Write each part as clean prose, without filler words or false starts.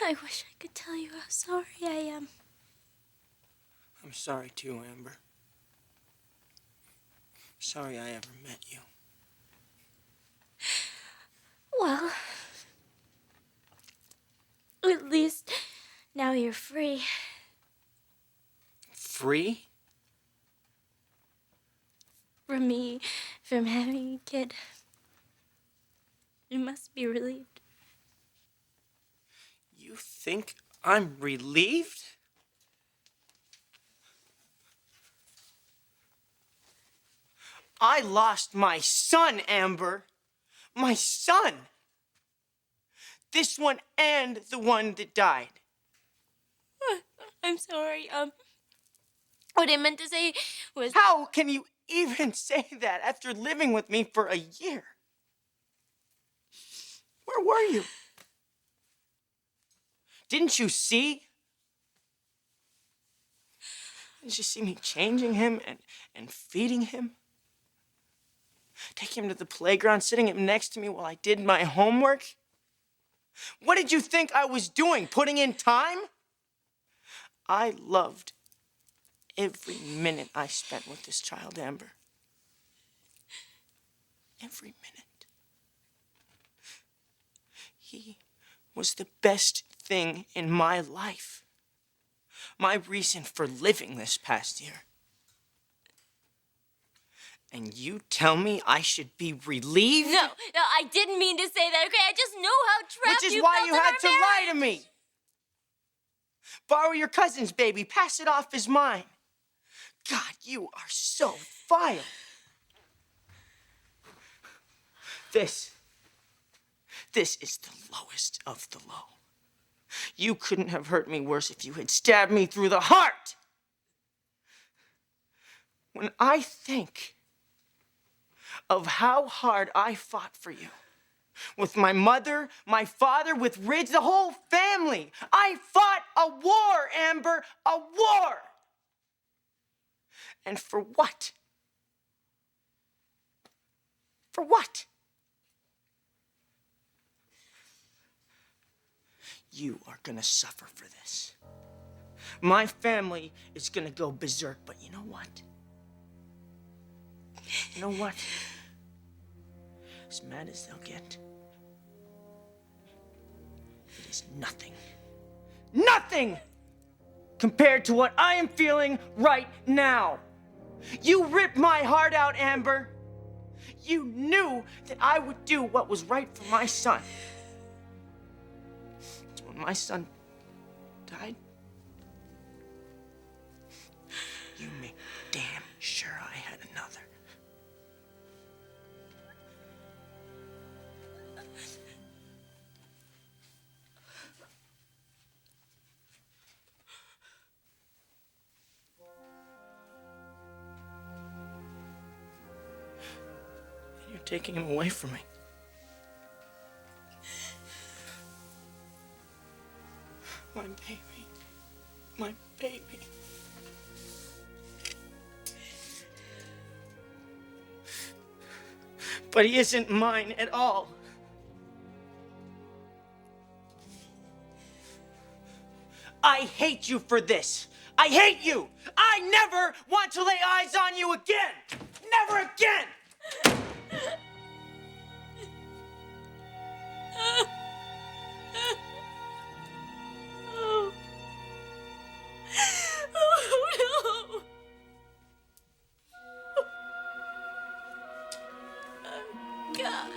I wish I could tell you how sorry I am. I'm sorry too, Amber. Sorry I ever met you. Well, at least now you're free. Free? From me, from having a kid. You must be relieved. You think I'm relieved? I lost my son, Amber. My son. This one and the one that died. I'm sorry. What I meant to say was... How can you even say that after living with me for a year? Where were you? Didn't you see? Didn't you see me changing him and feeding him? Taking him to the playground, sitting him next to me while I did my homework? What did you think I was doing? Putting in time? I loved every minute I spent with this child, Amber. Every minute. He was the best thing in my life. My reason for living this past year. And you tell me I should be relieved? No, I didn't mean to say that, okay? I just know how trapped Which is you why felt you in had our to lie to me. Borrow your cousin's baby, pass it off as mine. God, you are so vile. This is the lowest of the low. You couldn't have hurt me worse if you had stabbed me through the heart. When I think of how hard I fought for you, with my mother, my father, with Ridge, the whole family, I fought a war, Amber, a war. And for what? For what? You are gonna suffer for this. My family is gonna go berserk, but you know what? You know what? As mad as they'll get, it is nothing. Nothing! Compared to what I am feeling right now. You ripped my heart out, Amber. You knew that I would do what was right for my son. So when my son died, you made damn sure I had another. And you're taking him away from me. My baby. My baby. But he isn't mine at all. I hate you for this. I hate you. I never want to lay eyes on you again. Never again. Oh, no. God.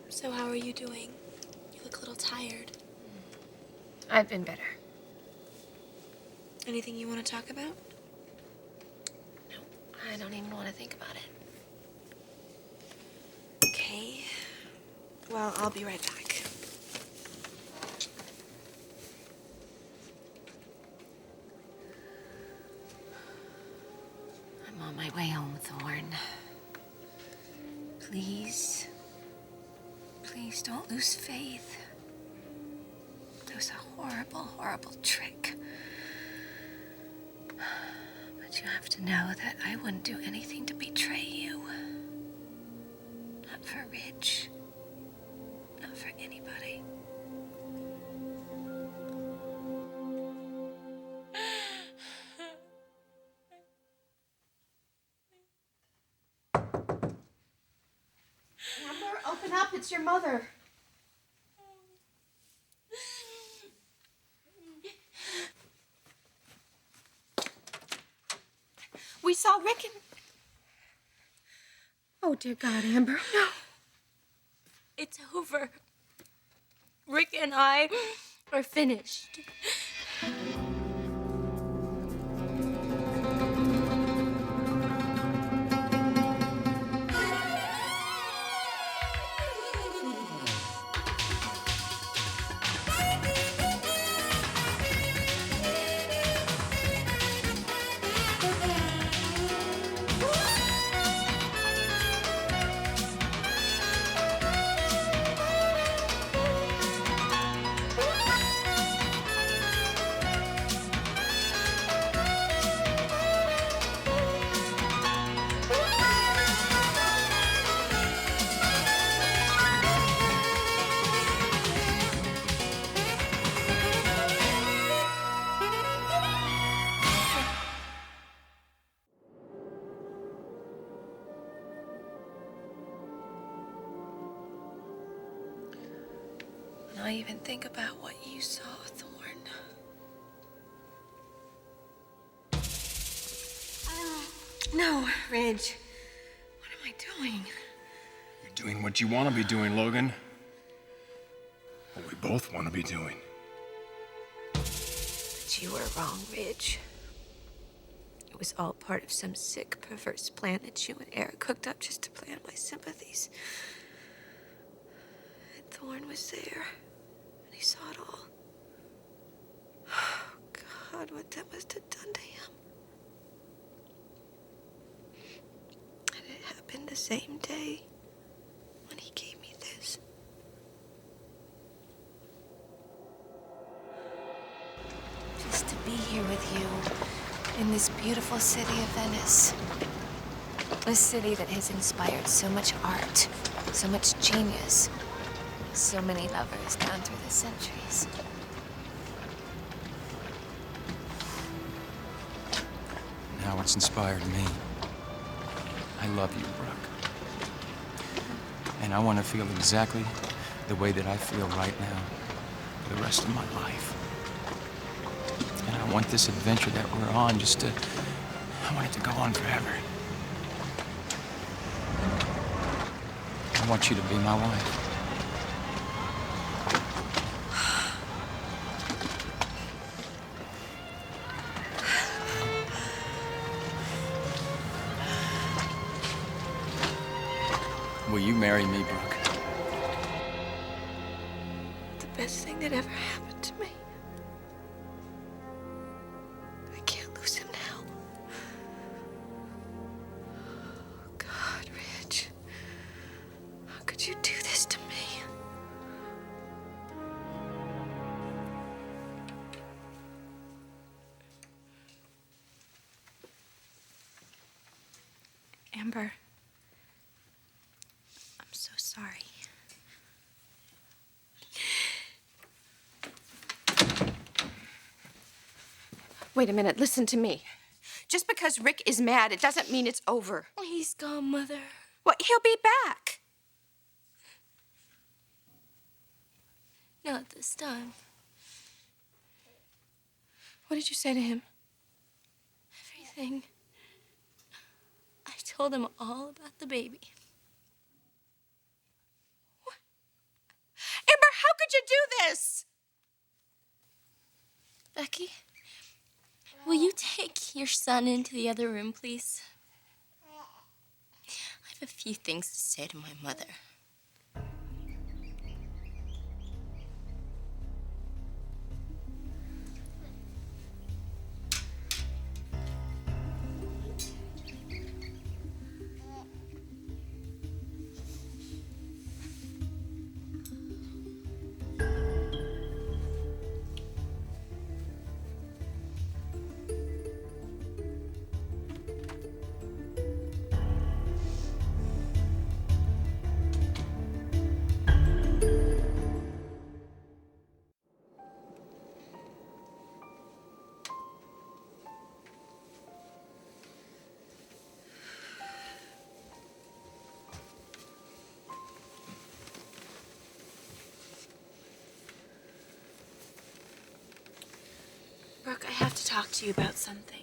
So how are you doing? You look a little tired. I've been better. Anything you want to talk about? No, I don't even want to think about it. Okay. Well, I'll be right back. I'm on my way home, Thorne. please, please don't lose faith. It was a horrible, horrible trick. But you have to know that I wouldn't do anything to betray you. Not for Ridge. Not for anybody. Amber, open up. It's your mother. We saw Rick and... Oh, dear God, Amber. No. It's over. Rick and I are finished. When I even think about what you saw, Thorne. No, Ridge. What am I doing? You're doing what you want to be doing, Logan. What we both want to be doing. But you were wrong, Ridge. It was all part of some sick, perverse plan that you and Eric cooked up just to play on my sympathies. And Thorne was there. And he saw it all. Oh, God, what that must have done to him. And it happened the same day when he gave me this. Just to be here with you in this beautiful city of Venice. A city that has inspired so much art, so much genius, so many lovers down through the centuries. Now it's inspired me. I love you, Brooke. And I want to feel exactly the way that I feel right now for the rest of my life. And I want this adventure that we're on I want it to go on forever. I want you to be my wife. Will you marry me, Brooke? The best thing that ever happened to me. I can't lose him now. Oh, God, Ridge. How could you do this to me? Amber, I'm so sorry. Wait a minute. Listen to me. Just because Rick is mad, it doesn't mean it's over. He's gone, Mother. Well, he'll be back. Not this time. What did you say to him? Everything. I told him all about the baby. What? Amber, how could you do this? Becky, will you take your son into the other room, please? I have a few things to say to my mother. Brooke, I have to talk to you about something.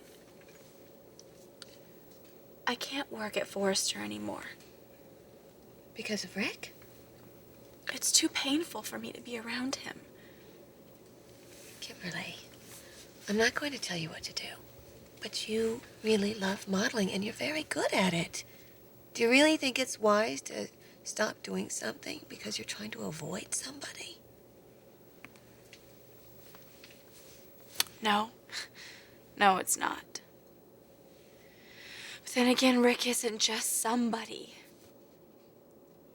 I can't work at Forrester anymore. Because of Rick? It's too painful for me to be around him. Kimberly, I'm not going to tell you what to do, but you really love modeling and you're very good at it. Do you really think it's wise to stop doing something because you're trying to avoid somebody? No. No, it's not. But then again, Rick isn't just somebody.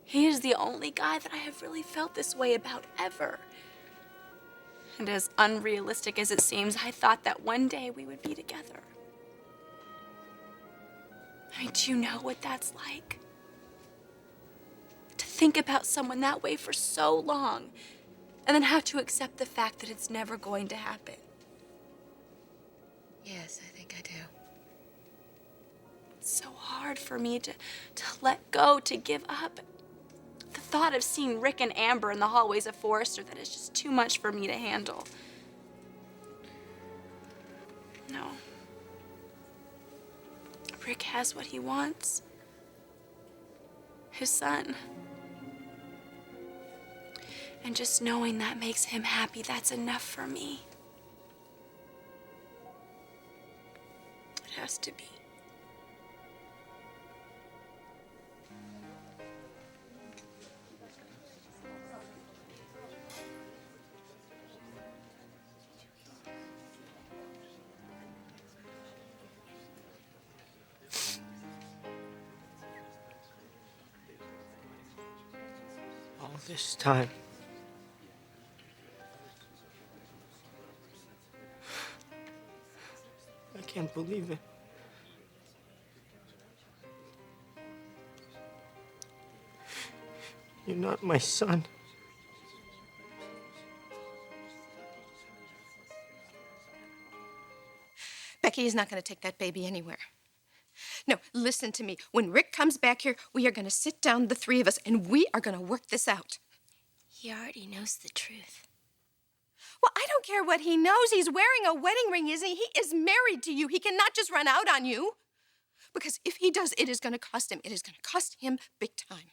He is the only guy that I have really felt this way about ever. And as unrealistic as it seems, I thought that one day we would be together. I mean, do you know what that's like? To think about someone that way for so long, and then have to accept the fact that it's never going to happen. Yes, I think I do. It's so hard for me to let go, to give up. The thought of seeing Rick and Amber in the hallways of Forrester, that is just too much for me to handle. No. Rick has what he wants. His son. And just knowing that makes him happy, that's enough for me. It has to be. All this time. I can't believe it. You're not my son. Becky is not going to take that baby anywhere. No, listen to me. When Rick comes back here, we are going to sit down, the three of us, and we are going to work this out. He already knows the truth. Well, I don't care what he knows. He's wearing a wedding ring, isn't he? He is married to you. He cannot just run out on you. Because if he does, it is going to cost him. It is going to cost him big time.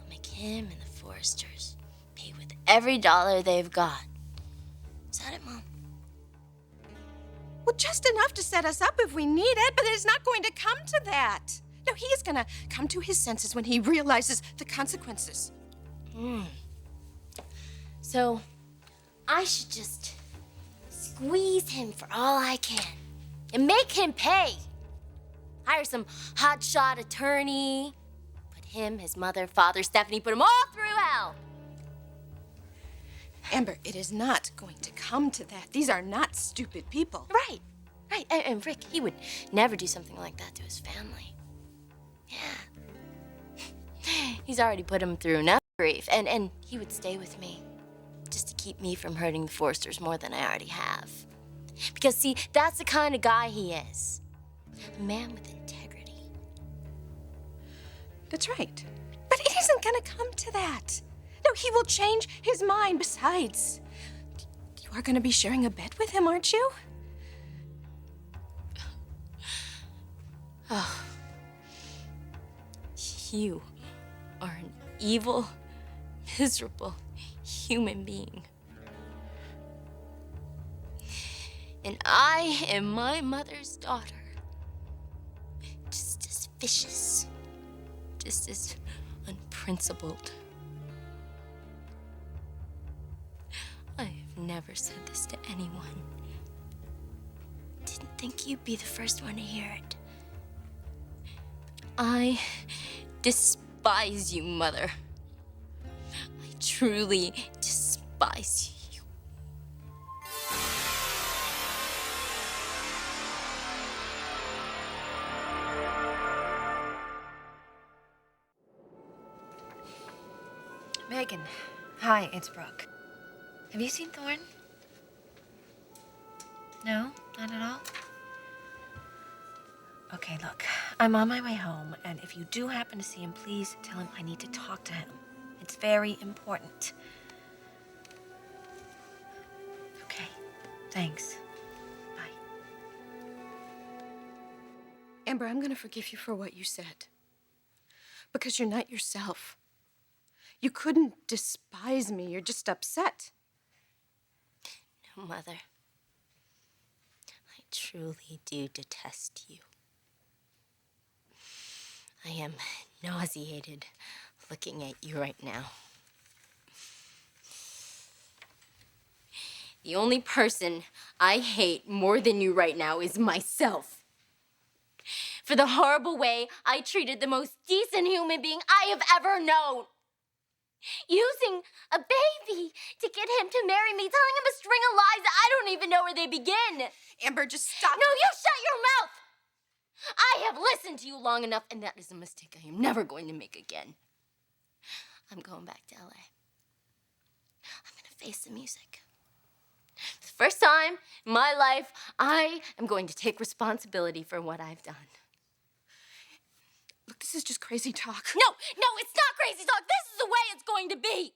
I'll make him and the Forresters pay with every dollar they've got. Is that it, Mom? Well, just enough to set us up if we need it, but it's not going to come to that. No, he is going to come to his senses when he realizes the consequences. So, I should just squeeze him for all I can and make him pay. Hire some hotshot attorney, put him, his mother, father, Stephanie, put them all through hell. Amber, it is not going to come to that. These are not stupid people. Right. And Rick, he would never do something like that to his family. Yeah. He's already put him through enough grief, and he would stay with me just to keep me from hurting the Forresters more than I already have. Because, see, that's the kind of guy he is. A man with integrity. That's right. But it isn't going to come to that. No, he will change his mind. Besides, you are going to be sharing a bed with him, aren't you? Oh. You are an evil, miserable human being. And I am my mother's daughter. Just as vicious. Just as unprincipled. I have never said this to anyone. Didn't think you'd be the first one to hear it. I despise you, Mother. I truly despise you. Megan, hi, it's Brooke. Have you seen Thorne? No? Not at all? Okay, look, I'm on my way home, and if you do happen to see him, please tell him I need to talk to him. It's very important. Okay. Thanks. Bye. Amber, I'm gonna forgive you for what you said. Because you're not yourself. You couldn't despise me. You're just upset. No, Mother. I truly do detest you. I am nauseated looking at you right now. The only person I hate more than you right now is myself. For the horrible way I treated the most decent human being I have ever known. Using a baby to get him to marry me, telling him a string of lies that I don't even know where they begin. Amber, just stop. No, you shut your mouth! I have listened to you long enough, and that is a mistake I am never going to make again. I'm going back to LA. I'm gonna face the music. For the first time in my life, I am going to take responsibility for what I've done. Look, this is just crazy talk. No, it's not crazy talk. This is the way it's going to be.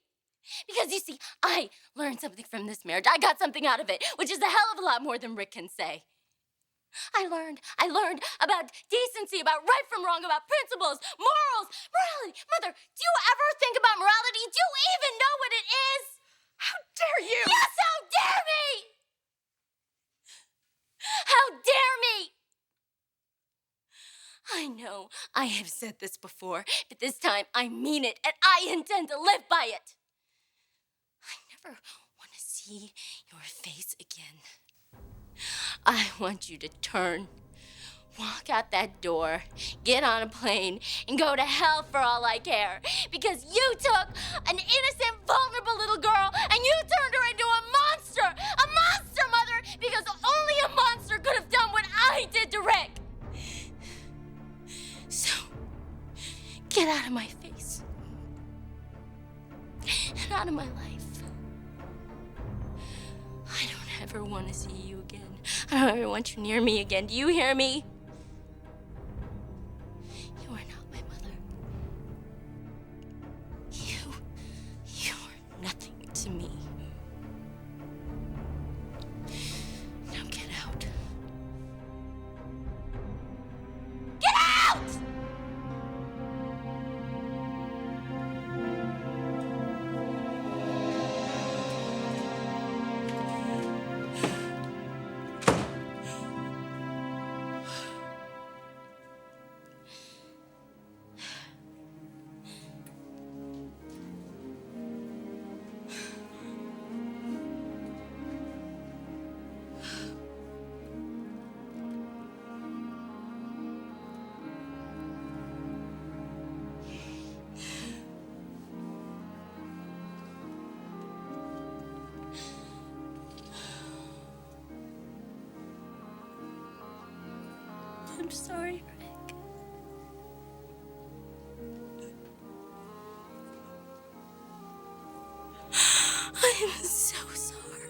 Because you see, I learned something from this marriage. I got something out of it, which is a hell of a lot more than Rick can say. I learned about decency, about right from wrong, about principles, morals, morality. Mother, do you ever think about morality? Do you even know what it is? How dare you? Yes, how dare me? How dare me? I know I have said this before, but this time I mean it, and I intend to live by it. I never want to see your face again. I want you to turn, walk out that door, get on a plane, and go to hell for all I care. Because you took an innocent, vulnerable little girl, and you turned her into a monster! A monster, Mother! Because only a monster could have done what I did to Rick! So, get out of my face. And out of my life. I don't ever want to see you again. I don't ever want you near me again. Do you hear me? You are not my mother. You're nothing to me. Now get out. Get out! I'm sorry, Rick. I am so sorry.